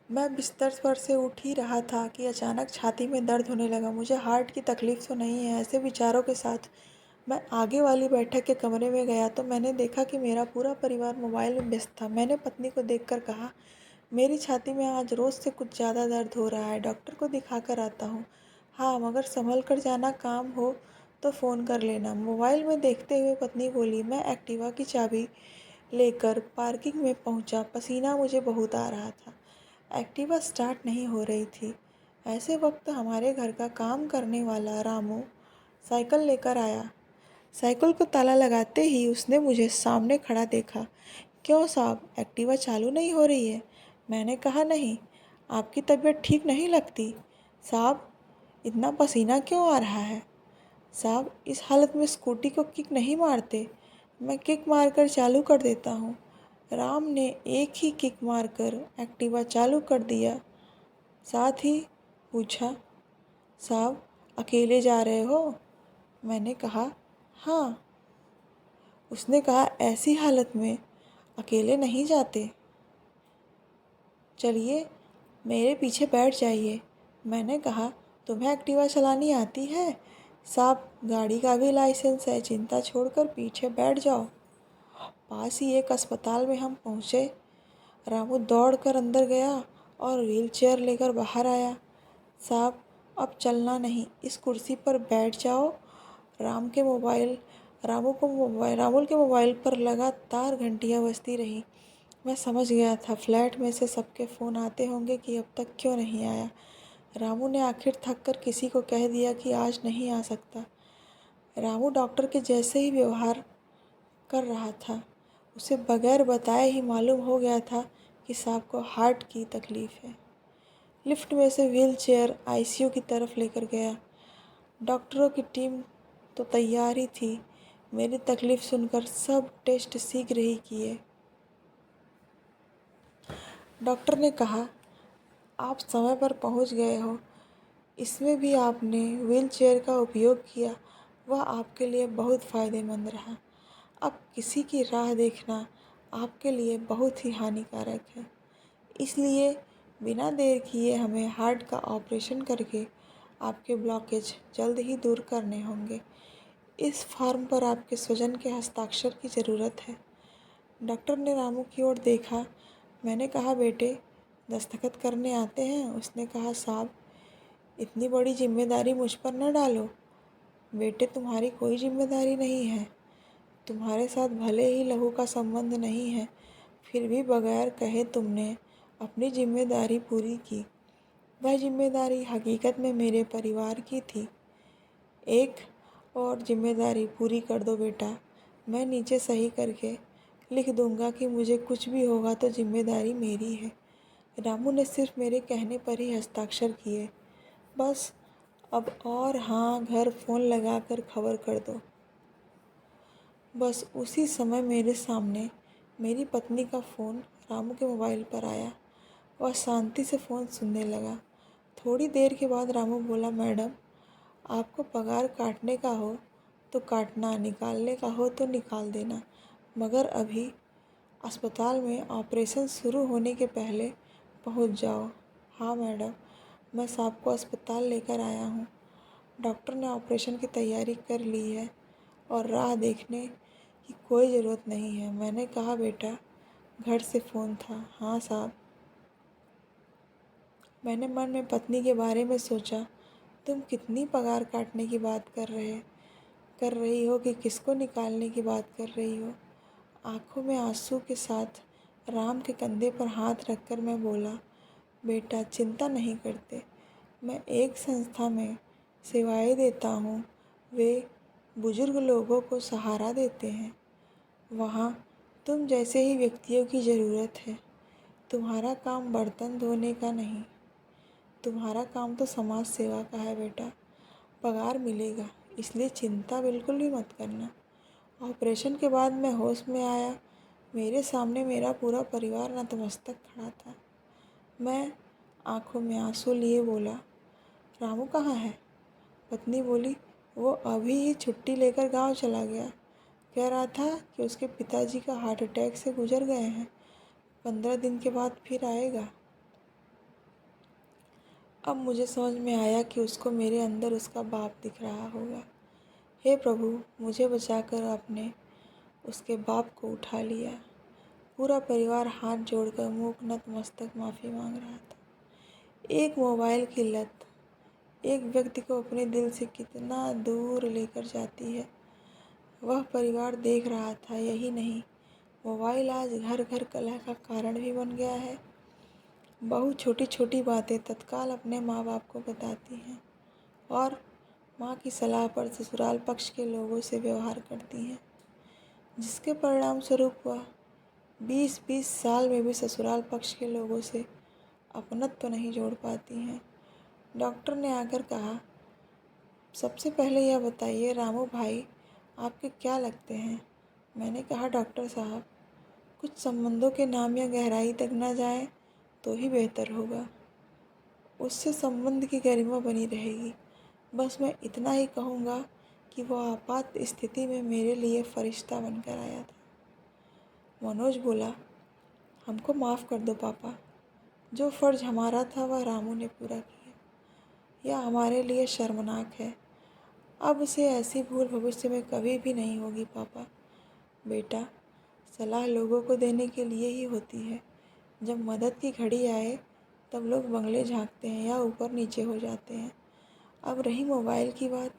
मैं बिस्तर पर से उठ ही रहा था कि अचानक छाती में दर्द होने लगा। मुझे हार्ट की तकलीफ तो नहीं है, ऐसे विचारों के साथ मैं आगे वाली बैठक के कमरे में गया तो मैंने देखा कि मेरा पूरा परिवार मोबाइल में व्यस्त था। मैंने पत्नी को देखकर कहा, मेरी छाती में आज रोज़ से कुछ ज़्यादा दर्द हो रहा है, डॉक्टर को दिखा कर आता हूँ। हाँ, मगर संभल कर जाना, काम हो तो फ़ोन कर लेना। मोबाइल में देखते हुए पत्नी बोली। मैं एक्टिवा की चाबी लेकर पार्किंग में पहुंचा। पसीना मुझे बहुत आ रहा था। एक्टिवा स्टार्ट नहीं हो रही थी। ऐसे वक्त हमारे घर का काम करने वाला रामू साइकिल लेकर आया। साइकिल को ताला लगाते ही उसने मुझे सामने खड़ा देखा। क्यों साहब, एक्टिवा चालू नहीं हो रही है? मैंने कहा, नहीं। आपकी तबीयत ठीक नहीं लगती? साहब, इतना पसीना क्यों आ रहा है? साहब, इस हालत में स्कूटी को किक नहीं मारते? मैं किक मारकर चालू कर देता हूँ। राम ने एक ही किक मारकर एक्टिवा चालू कर दिया। साथ ही पूछा, साहब अकेले जा रहे हो? मैंने कहा, हाँ। उसने कहा, ऐसी हालत में अकेले नहीं जाते, चलिए मेरे पीछे बैठ जाइए। मैंने कहा, तुम्हें एक्टिवा चलानी आती है? साहब, गाड़ी का भी लाइसेंस है, चिंता छोड़कर पीछे बैठ जाओ। पास ही एक अस्पताल में हम पहुँचे। रामू दौड़कर अंदर गया और व्हीलचेयर लेकर बाहर आया। साहब, अब चलना नहीं, इस कुर्सी पर बैठ जाओ। राम के मोबाइल रामुल के मोबाइल पर लगातार घंटियां बजती रही। मैं समझ गया था फ्लैट में से सबके फ़ोन आते होंगे कि अब तक क्यों नहीं आया। रामू ने आखिर थक कर किसी को कह दिया कि आज नहीं आ सकता। रामू डॉक्टर के जैसे ही व्यवहार कर रहा था। उसे बगैर बताए ही मालूम हो गया था कि साहब को हार्ट की तकलीफ़ है। लिफ्ट में से व्हीलचेयर आईसीयू की तरफ लेकर गया। डॉक्टरों की टीम तो तैयार ही थी। मेरी तकलीफ़ सुनकर सब टेस्ट शीघ्र ही किए। डॉक्टर ने कहा, आप समय पर पहुंच गए हो। इसमें भी आपने व्हीलचेयर का उपयोग किया, वह आपके लिए बहुत फ़ायदेमंद रहा। अब किसी की राह देखना आपके लिए बहुत ही हानिकारक है। इसलिए बिना देर किए हमें हार्ट का ऑपरेशन करके आपके ब्लॉकेज जल्द ही दूर करने होंगे। इस फॉर्म पर आपके स्वजन के हस्ताक्षर की ज़रूरत है। डॉक्टर ने रामू की ओर देखा। मैंने कहा, बेटे दस्तखत करने आते हैं? उसने कहा, साहब इतनी बड़ी जिम्मेदारी मुझ पर न डालो। बेटे, तुम्हारी कोई जिम्मेदारी नहीं है। तुम्हारे साथ भले ही लहू का संबंध नहीं है, फिर भी बगैर कहे तुमने अपनी जिम्मेदारी पूरी की। वह जिम्मेदारी हकीकत में मेरे परिवार की थी। एक और जिम्मेदारी पूरी कर दो बेटा। मैं नीचे सही करके लिख दूंगा कि मुझे कुछ भी होगा तो जिम्मेदारी मेरी है। रामू ने सिर्फ मेरे कहने पर ही हस्ताक्षर किए। बस अब और हाँ, घर फ़ोन लगाकर खबर कर दो। बस उसी समय मेरे सामने मेरी पत्नी का फ़ोन रामू के मोबाइल पर आया। वह शांति से फ़ोन सुनने लगा। थोड़ी देर के बाद रामू बोला, मैडम आपको पगार काटने का हो तो काटना, निकालने का हो तो निकाल देना, मगर अभी अस्पताल में ऑपरेशन शुरू होने के पहले पहुंच जाओ। हाँ मैडम, मैं साहब को अस्पताल लेकर आया हूँ। डॉक्टर ने ऑपरेशन की तैयारी कर ली है और राह देखने की कोई ज़रूरत नहीं है। मैंने कहा, बेटा घर से फ़ोन था? हाँ साहब। मैंने मन में पत्नी के बारे में सोचा। तुम कितनी पगार काटने की बात कर रही हो कि किसको निकालने की बात कर रही हो? आंखों में आंसू के साथ राम के कंधे पर हाथ रखकर मैं बोला, बेटा चिंता नहीं करते, मैं एक संस्था में सेवाएं देता हूँ। वे बुजुर्ग लोगों को सहारा देते हैं। वहाँ तुम जैसे ही व्यक्तियों की ज़रूरत है। तुम्हारा काम बर्तन धोने का नहीं, तुम्हारा काम तो समाज सेवा का है बेटा। पगार मिलेगा, इसलिए चिंता बिल्कुल भी मत करना। ऑपरेशन के बाद मैं होश में आया। मेरे सामने मेरा पूरा परिवार नतमस्तक खड़ा था। मैं आंखों में आंसू लिए बोला, रामू कहाँ है? पत्नी बोली, वो अभी ही छुट्टी लेकर गांव चला गया। कह रहा था कि उसके पिताजी का हार्ट अटैक से गुजर गए हैं, 15 दिन के बाद फिर आएगा। अब मुझे समझ में आया कि उसको मेरे अंदर उसका बाप दिख रहा होगा। हे प्रभु, मुझे बचाकर आपने उसके बाप को उठा लिया। पूरा परिवार हाथ जोड़कर मुँह नतमस्तक माफ़ी मांग रहा था। एक मोबाइल की लत एक व्यक्ति को अपने दिल से कितना दूर लेकर जाती है, वह परिवार देख रहा था। यही नहीं, मोबाइल आज घर घर कलह का कारण भी बन गया है। बहू छोटी छोटी बातें तत्काल अपने माँ बाप को बताती हैं और माँ की सलाह पर ससुराल पक्ष के लोगों से व्यवहार करती हैं, जिसके परिणाम स्वरूप वह 20-20 साल में भी ससुराल पक्ष के लोगों से अपनत्व तो नहीं जोड़ पाती हैं। डॉक्टर ने आकर कहा, सबसे पहले यह बताइए रामू भाई, आपके क्या लगते हैं? मैंने कहा, डॉक्टर साहब, कुछ संबंधों के नाम या गहराई तक न जाए तो ही बेहतर होगा। उससे संबंध की गरिमा बनी रहेगी। बस मैं इतना ही कहूँगा कि वह आपात स्थिति में मेरे लिए फरिश्ता बनकर आया था। मनोज बोला, हमको माफ़ कर दो पापा। जो फ़र्ज़ हमारा था वह रामू ने पूरा किया। यह हमारे लिए शर्मनाक है। अब से ऐसी भूल भविष्य में कभी भी नहीं होगी पापा। बेटा, सलाह लोगों को देने के लिए ही होती है। जब मदद की घड़ी आए तब लोग बंगले झांकते हैं या ऊपर नीचे हो जाते हैं। अब रही मोबाइल की बात,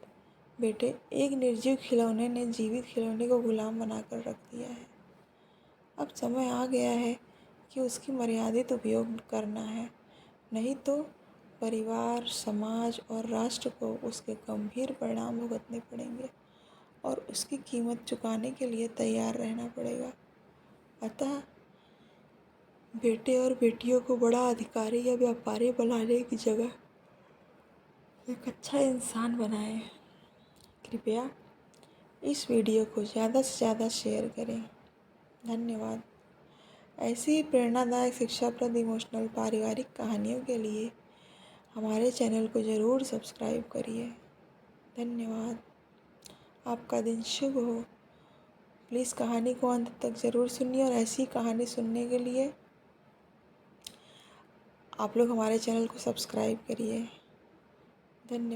बेटे, एक निर्जीव खिलौने ने जीवित खिलौने को गुलाम बनाकर रख दिया है। अब समय आ गया है कि उसकी मर्यादित उपयोग करना है, नहीं तो परिवार, समाज और राष्ट्र को उसके गंभीर परिणाम भुगतने पड़ेंगे और उसकी कीमत चुकाने के लिए तैयार रहना पड़ेगा। अतः बेटे और बेटियों को बड़ा अधिकारी या व्यापारी बनाने की जगह एक अच्छा इंसान बनाएं। कृपया इस वीडियो को ज़्यादा से ज़्यादा शेयर करें। धन्यवाद। ऐसी ही प्रेरणादायक, शिक्षाप्रद, इमोशनल, पारिवारिक कहानियों के लिए हमारे चैनल को ज़रूर सब्सक्राइब करिए। धन्यवाद। आपका दिन शुभ हो। प्लीज़ कहानी को अंत तक ज़रूर सुनिए और ऐसी कहानी सुनने के लिए आप लोग हमारे चैनल को सब्सक्राइब करिए। धन्यवाद।